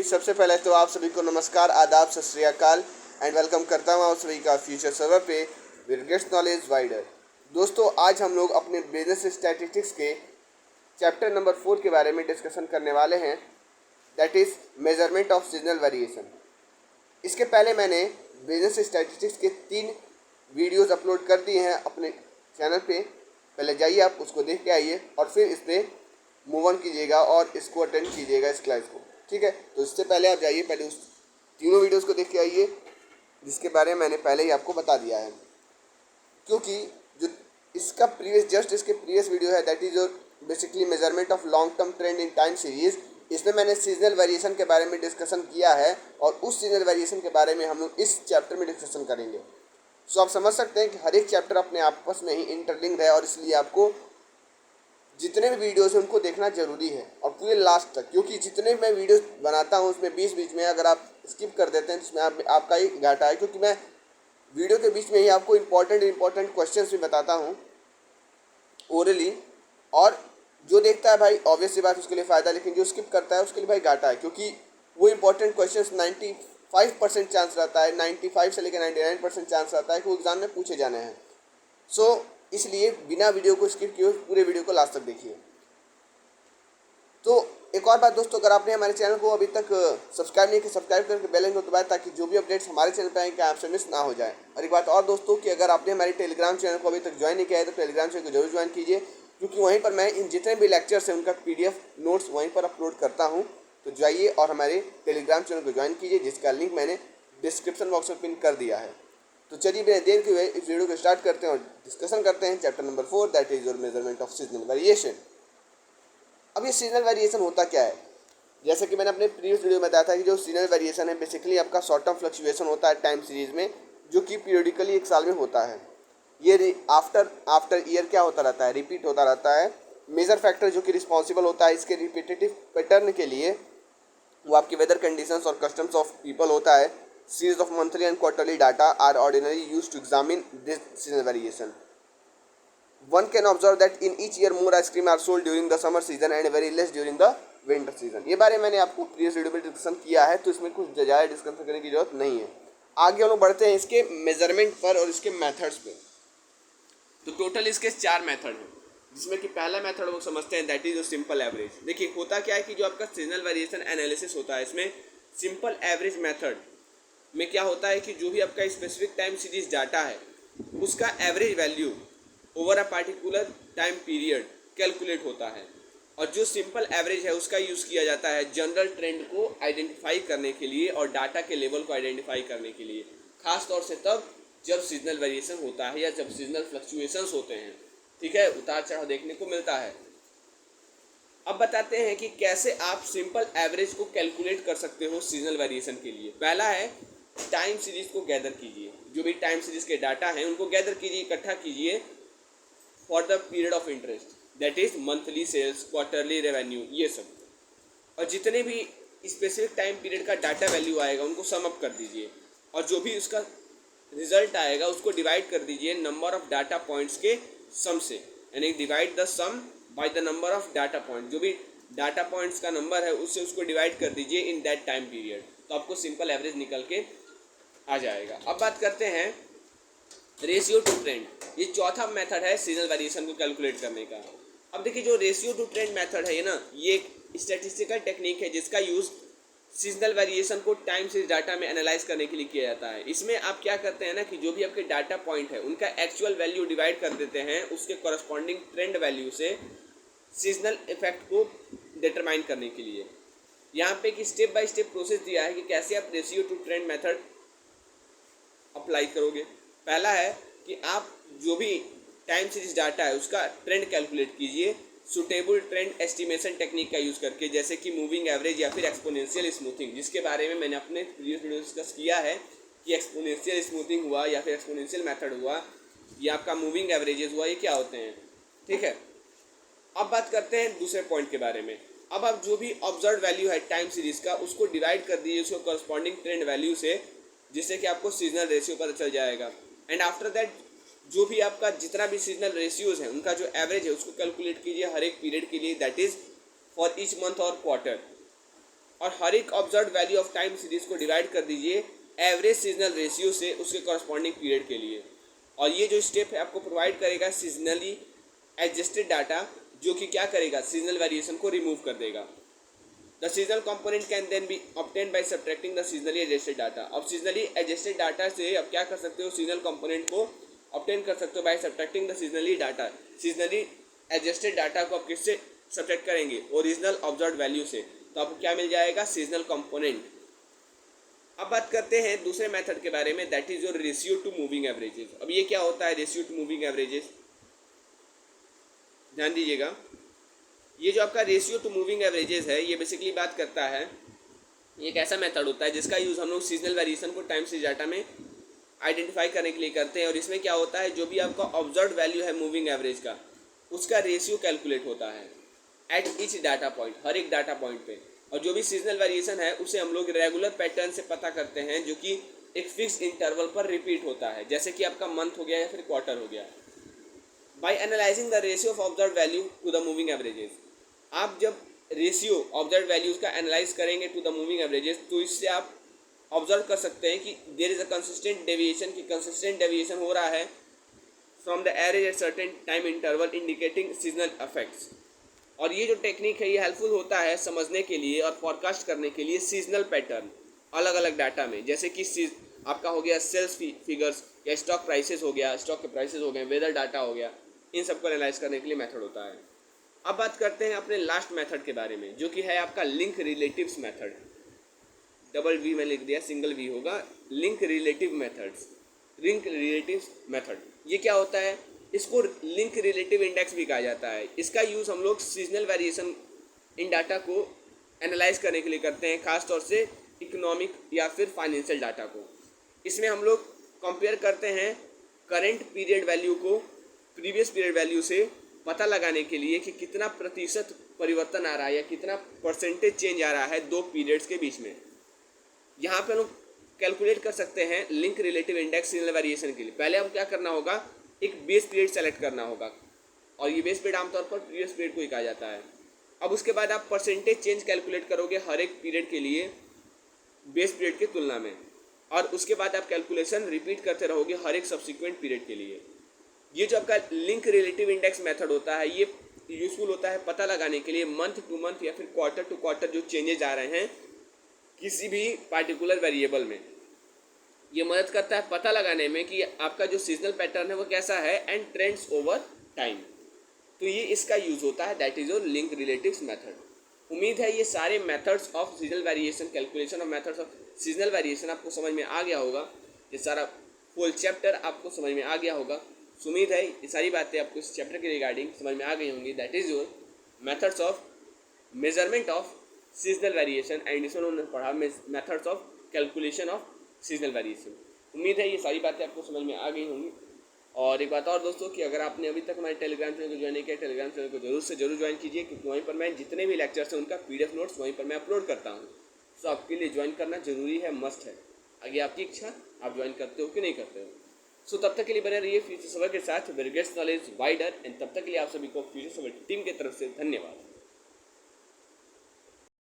जी सबसे पहले तो आप सभी को नमस्कार, आदाब, सत श्री अकाल एंड वेलकम करता हूँ आप सभी का फ्यूचर सर्वर पे विद गेट्स नॉलेज वाइडर। दोस्तों, आज हम लोग अपने बिजनेस स्टैटिस्टिक्स के चैप्टर नंबर 4 के बारे में डिस्कशन करने वाले हैं, that is measurement of seasonal variation. इसके पहले मैंने बिजनेस स्टैटिस्टिक्स के 3 वीडियोस अपलोड कर दिए हैं अपने चैनल पे। पहले जाइए, आप उसको देख के आइए और फिर इस पर मूव ऑन कीजिएगा और इसको अटेंड कीजिएगा इस क्लास को, ठीक है। तो इससे पहले आप जाइए, पहले उस तीनों वीडियोस को देख के आइए जिसके बारे में मैंने पहले ही आपको बता दिया है, क्योंकि जो इसका इसके प्रीवियस वीडियो है, that is your basically measurement of long term trend in time series. इसमें मैंने सीजनल वेरिएशन के बारे में डिस्कशन किया है और उस सीजनल वेरिएशन के बारे में हम लोग इस चैप्टर में डिस्कशन करेंगे। सो आप समझ सकते हैं कि हर एक चैप्टर अपने आपस में ही इंटरलिंक्ड है और इसलिए आपको जितने भी वीडियोस हैं उनको देखना जरूरी है और पूरे लास्ट तक, क्योंकि जितने मैं वीडियोस बनाता हूँ उसमें बीच बीच में अगर आप स्किप कर देते हैं तो उसमें आपका ही घाटा है, क्योंकि मैं वीडियो के बीच में ही आपको इंपॉर्टेंट क्वेश्चंस भी बताता हूँ ओरली। और जो देखता है भाई ऑब्वियस सी बात उसके लिए फ़ायदा, लेकिन जो स्किप करता है उसके लिए भाई घाटा है, क्योंकि वो इंपॉर्टेंट क्वेश्चंस 95% चांस रहता है, 95 से लेकर 99% चांस रहता है कि वो एग्ज़ाम में पूछे जाने हैं। सो इसलिए बिना वीडियो को स्किप किए पूरे वीडियो को लास्ट तक देखिए। तो एक और बात दोस्तों, अगर आपने हमारे चैनल को अभी तक सब्सक्राइब नहीं किया, सब्सक्राइब करके बेल आइकन को दबाएं ताकि जो भी अपडेट्स हमारे चैनल पे आएंगे आपसे मिस ना हो जाए। और एक बात और दोस्तों कि अगर आपने हमारे टेलीग्राम चैनल को अभी तक ज्वाइन नहीं किया है तो टेलीग्राम चैनल को जरूर ज्वाइन कीजिए, क्योंकि वहीं पर मैं इन जितने भी लेक्चर्स हैं उनका PDF नोट्स वहीं पर अपलोड करता हूँ। तो जाइए और हमारे टेलीग्राम चैनल को ज्वाइन कीजिए, जिसका लिंक मैंने डिस्क्रिप्शन बॉक्स में पिन कर दिया है। तो चलिए बिना देर के हुए इस वीडियो को स्टार्ट करते हैं और डिस्कशन करते हैं chapter number 4, that is your measurement of seasonal variation. अब ये सीजनल वेरिएशन होता क्या है? जैसे कि मैंने अपने प्रीवियस वीडियो में बताया था कि जो सीजनल वेरिएशन है बेसिकली आपका शॉर्ट टर्म फ्लक्चुएशन होता है टाइम सीरीज में, जो कि पीरियडिकली एक साल में होता है। ये आफ्टर ईयर क्या होता रहता है, रिपीट होता रहता है। मेजर फैक्टर जो कि रिस्पॉन्सिबल होता है इसके रिपीटेटिव पैटर्न के लिए वो आपकी वेदर कंडीशंस और कस्टम्स ऑफ पीपल होता है। Series of monthly and quarterly data are ordinary use to examine this seasonal variation. One can observe that in each year more ice cream are sold during the summer season and very less during the winter season। ये बारे में मैंने आपको previous video में discussion किया है, तो इसमें कुछ ज़्यादा डिस्कशन करने की जरूरत नहीं है। आगे हम लोग बढ़ते हैं इसके मेजरमेंट पर और इसके मेथड्स पे। तो टोटल इसके 4 मेथड हैं, जिसमें कि पहला मेथड वो समझते हैं, दैट इज जो सिंपल एवरेज। देखिए होता क्या है कि जो आपका सीजनल वेरिएशन एनालिसिस होता है इसमें सिंपल एवरेज मेथड में क्या होता है कि जो भी आपका स्पेसिफिक टाइम सीरीज डाटा है उसका average value over a particular time period calculate होता है, और जो सिंपल एवरेज है उसका यूज़ किया जाता है जनरल ट्रेंड को आइडेंटिफाई करने के लिए और डाटा के लेवल को आइडेंटिफाई करने के लिए, खास तौर से तब जब सीजनल वेरिएशन होता है या जब सीजनल फ्लक्चुएशंस होते हैं, ठीक है, उतार चढ़ाव देखने को मिलता है। अब बताते हैं कि कैसे आप सिंपल एवरेज को कैलकुलेट कर सकते हो सीजनल वेरिएशन के लिए। पहला है टाइम सीरीज को गैदर कीजिए, जो भी टाइम सीरीज के डाटा हैं उनको गैदर कीजिए, इकट्ठा कीजिए for the period of interest, that is monthly sales, quarterly revenue, ये सब। और जितने भी स्पेसिफिक टाइम पीरियड का डाटा वैल्यू आएगा उनको सम अप कर दीजिए, और जो भी उसका रिजल्ट आएगा उसको डिवाइड कर दीजिए नंबर ऑफ डाटा पॉइंट्स के सम से, यानी divide the sum by the number of data point. जो भी डाटा पॉइंट्स का नंबर है उससे उसको डिवाइड कर दीजिए इन दैट टाइम पीरियड, तो आपको सिंपल एवरेज निकल के आ जाएगा। अब बात करते हैं रेशियो टू ट्रेंड। ये चौथा मेथड है सीजनल वेरिएशन को कैलकुलेट करने का। अब देखिए जो रेशियो टू ट्रेंड मेथड है ना, ये एक स्टैटिस्टिकल टेक्निक है जिसका यूज़ सीजनल वेरिएशन को टाइम सीरीज डाटा में एनालाइज करने के लिए किया जाता है। इसमें आप क्या करते हैं ना कि जो भी आपके डाटा पॉइंट है उनका एक्चुअल वैल्यू डिवाइड कर देते हैं उसके कॉरस्पॉन्डिंग ट्रेंड वैल्यू से सीजनल इफेक्ट को डिटरमाइन करने के लिए। यहाँ पे एक स्टेप बाय स्टेप प्रोसेस दिया है कि कैसे आप ratio two trend method apply करोगे। पहला है कि आप जो भी टाइम सीरीज डाटा है उसका ट्रेंड कैलकुलेट कीजिए सुटेबल ट्रेंड एस्टिमेशन टेक्निक का यूज़ करके, जैसे कि मूविंग एवरेज या फिर एक्सपोनेंशियल स्मूथिंग, जिसके बारे में मैंने अपने प्रीवियस वीडियो डिस्कस किया है कि एक्सपोनेंशियल स्मूथिंग हुआ या फिर एक्सपोनेंशियल मेथड हुआ या आपका मूविंग एवरेजेस हुआ, ये क्या होते हैं, ठीक है। अब बात करते हैं दूसरे पॉइंट के बारे में। अब आप जो भी ऑब्जर्व वैल्यू है टाइम सीरीज का उसको डिवाइड कर दीजिए उसको कॉरस्पॉन्डिंग ट्रेंड वैल्यू से, जिससे कि आपको सीजनल रेशियो पता चल जाएगा। एंड आफ्टर दैट जो भी आपका जितना भी सीजनल रेशियोज है उनका जो एवरेज है उसको कैलकुलेट कीजिए हर एक पीरियड के लिए, that is for each month और क्वार्टर। और हर एक observe value of time series को डिवाइड कर दीजिए एवरेज सीजनल रेशियो से उसके कॉरस्पॉन्डिंग पीरियड के लिए। और ये जो स्टेप है आपको प्रोवाइड करेगा सीजनली एडजस्टेड डाटा, जो कि क्या करेगा, सीजनल वेरिएशन को रिमूव कर देगा। The seasonal component can then be obtain by subtracting the seasonally adjusted data. अब सीजनली एडजस्टेड डाटा से अब क्या कर सकते हो, सीजनल कंपोनेंट को ऑब्टेन कर सकते हो bye subtracting the seasonally data. Seasonally adjusted data को आप किससे सब्ट्रैक्ट करेंगे, ओरिजिनल ऑब्जर्व वैल्यू से, तो आपको क्या मिल जाएगा, सीजनल कंपोनेंट। अब बात करते हैं दूसरे मेथड के बारे में, that is your ratio two moving averages. अब ये क्या होता है रेशियो टू मूविंग एवरेजेस, ध्यान दीजिएगा। ये जो आपका रेशियो टू मूविंग एवरेजेस है, ये बेसिकली बात करता है, ये एक ऐसा मेथड होता है जिसका यूज़ हम लोग सीजनल वेरिएशन को टाइम सीरीज डाटा में आइडेंटिफाई करने के लिए करते हैं। और इसमें क्या होता है, जो भी आपका ऑब्जर्व वैल्यू है मूविंग एवरेज का, उसका रेशियो कैलकुलेट होता है एट ईच डाटा पॉइंट, हर एक डाटा पॉइंट पे। और जो भी सीजनल वेरिएशन है उसे हम लोग रेगुलर पैटर्न से पता करते हैं, जो कि एक फिक्स इंटरवल पर रिपीट होता है, जैसे कि आपका मंथ हो गया या फिर क्वार्टर हो गया। By analysing the ratio of observe value to the moving averages, आप जब रेशियो ऑब्जर्व वैल्यूज का एनालाइज करेंगे टू द मूविंग एवरेजेस, तो इससे आप ऑब्जर्व कर सकते हैं कि there is a consistent deviation, की कंसिस्टेंट डेविएशन हो रहा है from the average at certain time interval indicating seasonal effects. और ये जो टेक्निक है ये हेल्पफुल होता है समझने के लिए और फॉरकास्ट करने के लिए सीजनल पैटर्न अलग अलग डाटा में, जैसे कि आपका हो गया सेल्स फिगर्स या स्टॉक प्राइसेस हो गया, स्टॉक के प्राइसेस हो गए, वेदर डाटा हो गया, इन सबको एनालाइज करने के लिए मेथड होता है। अब बात करते हैं अपने लास्ट मेथड के बारे में, जो कि है आपका link relatives method. Double V में लिख दिया, सिंगल वी होगा, link relative methods, link relatives method. ये क्या होता है, इसको लिंक रिलेटिव इंडेक्स भी कहा जाता है। इसका यूज़ हम लोग सीजनल वेरिएशन इन डाटा को एनालाइज करने के लिए करते हैं, खास तौर से इकोनॉमिक या फिर फाइनेंशियल डाटा को। इसमें हम लोग कंपेयर करते हैं करेंट पीरियड वैल्यू को प्रीवियस पीरियड वैल्यू से पता लगाने के लिए कि कितना प्रतिशत परिवर्तन आ रहा है या कितना परसेंटेज चेंज आ रहा है दो पीरियड्स के बीच में। यहाँ पे हम लोग कैलकुलेट कर सकते हैं link relative index seasonal variation के लिए। पहले हम क्या करना होगा, एक बेस पीरियड सेलेक्ट करना होगा, और ये बेस पीरियड आमतौर पर प्रीवियस पीरियड को ही कहा जाता है। अब उसके बाद आप परसेंटेज चेंज कैलकुलेट करोगे हर एक पीरियड के लिए बेस पीरियड की तुलना में, और उसके बाद आप कैलकुलेशन रिपीट करते रहोगे हर एक सब्सिक्वेंट पीरियड के लिए। ये जो आपका लिंक रिलेटिव इंडेक्स मेथड होता है, ये यूजफुल होता है पता लगाने के लिए मंथ टू मंथ या फिर क्वार्टर टू क्वार्टर जो चेंजेज आ रहे हैं किसी भी पार्टिकुलर वेरिएबल में। ये मदद करता है पता लगाने में कि आपका जो सीजनल पैटर्न है वो कैसा है एंड ट्रेंड्स ओवर टाइम। तो ये इसका यूज़ होता है, that is your link relatives method. उम्मीद है ये सारे methods of seasonal variation, calculation of methods of seasonal variation आपको समझ में आ गया होगा। ये सारा फुल चैप्टर आपको समझ में आ गया होगा। उम्मीद है ये सारी बातें आपको इस चैप्टर के रिगार्डिंग समझ में आ गई होंगी, that is your methods of measurement of seasonal variation and इसमें उन्होंने पढ़ा methods of calculation of seasonal variation. उम्मीद है ये सारी बातें आपको समझ में आ गई होंगी। और एक बात और दोस्तों, कि अगर आपने अभी तक हमारे टेलीग्राम चैनल को ज्वाइन नहीं किया, टेलीग्राम चैनल को जरूर से जरूर ज्वाइन कीजिए, क्योंकि वहीं पर मैं जितने भी लेक्चर्स हैं उनका PDF नोट्स वहीं पर मैं अपलोड करता हूँ। सो आपके लिए ज्वाइन करना जरूरी है, मस्ट है। आगे आपकी इच्छा, आप ज्वाइन करते हो कि नहीं करते हो। सो तब तक के लिए बने रहिए फ्यूचर सबर के साथ, Bill Gates knowledge wider, and तब तक के लिए आप सभी को फ्यूचर सबर टीम की तरफ से धन्यवाद।